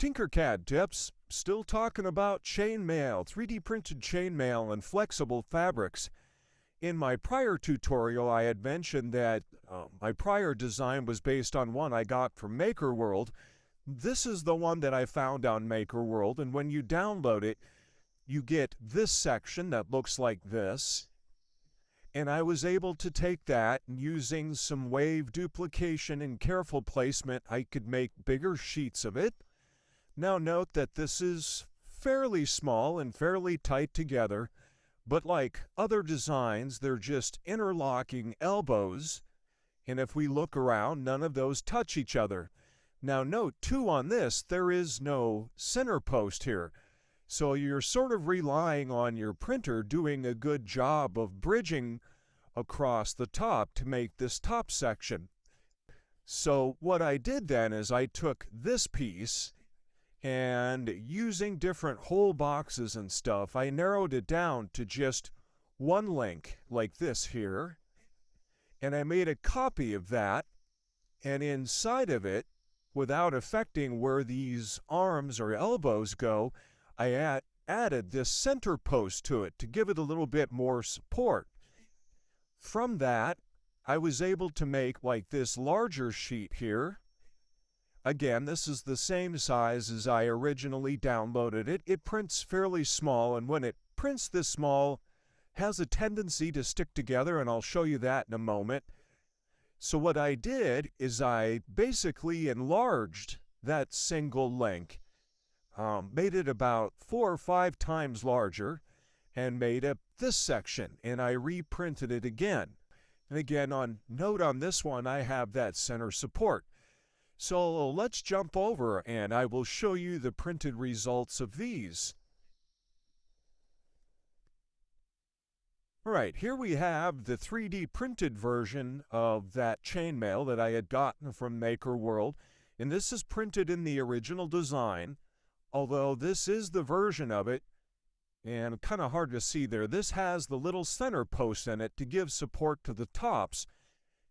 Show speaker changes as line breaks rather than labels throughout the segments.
TinkerCAD tips, still talking about chainmail, 3D printed chainmail and flexible fabrics. In my prior tutorial, I had mentioned that my prior design was based on one I got from MakerWorld. This is the one that I found on MakerWorld, and when you download it, you get this section that looks like this. And I was able to take that, and using some wave duplication and careful placement, I could make bigger sheets of it. Now note that this is fairly small and fairly tight together, but like other designs, they're just interlocking elbows, and if we look around, none of those touch each other. Now note too, on this, there is no center post here, so you're sort of relying on your printer doing a good job of bridging across the top to make this top section. So what I did then is I took this piece, and using different hole boxes and stuff, I narrowed it down to just one link like this here. And I made a copy of that. And inside of it, without affecting where these arms or elbows go, I added this center post to it to give it a little bit more support. From that, I was able to make like this larger sheet here. Again, this is the same size as I originally downloaded it. It prints fairly small, and when it prints this small, has a tendency to stick together, and I'll show you that in a moment. So what I did is I basically enlarged that single link, made it about 4 or 5 times larger, and made up this section, and I reprinted it again. And again, note on this one, I have that center support. So let's jump over and I will show you the printed results of these. All right, here we have the 3D printed version of that chainmail that I had gotten from MakerWorld, and this is printed in the original design, although this is the version of it, and kind of hard to see there. This has the little center post in it to give support to the tops.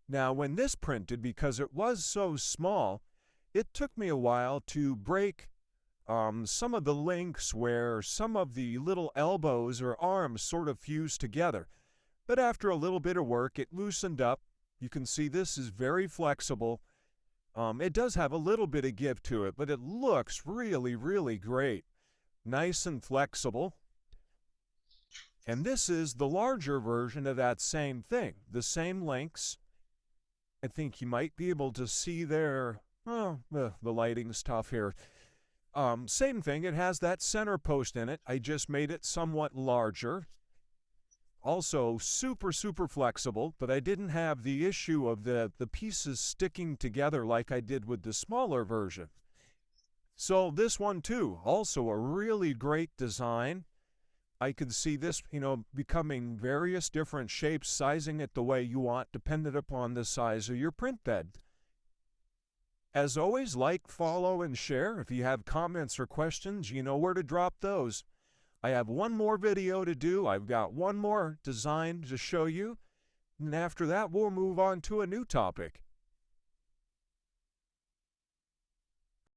Now, when this printed, because it was so small, it took me a while to break some of the links where some of the little elbows or arms sort of fused together. But after a little bit of work, it loosened up. You can see this is very flexible. It does have a little bit of give to it, but it looks really, really great. Nice and flexible. And this is the larger version of that same thing, the same links. I think you might be able to see there, the lighting's tough here. Same thing, it has that center post in it. I just made it somewhat larger. Also super, super flexible, but I didn't have the issue of the pieces sticking together like I did with the smaller version. So this one too, also a really great design. I could see this, becoming various different shapes, sizing it the way you want, dependent upon the size of your print bed. As always, like, follow, and share. If you have comments or questions, you know where to drop those. I have one more video to do. I've got one more design to show you. And after that, we'll move on to a new topic.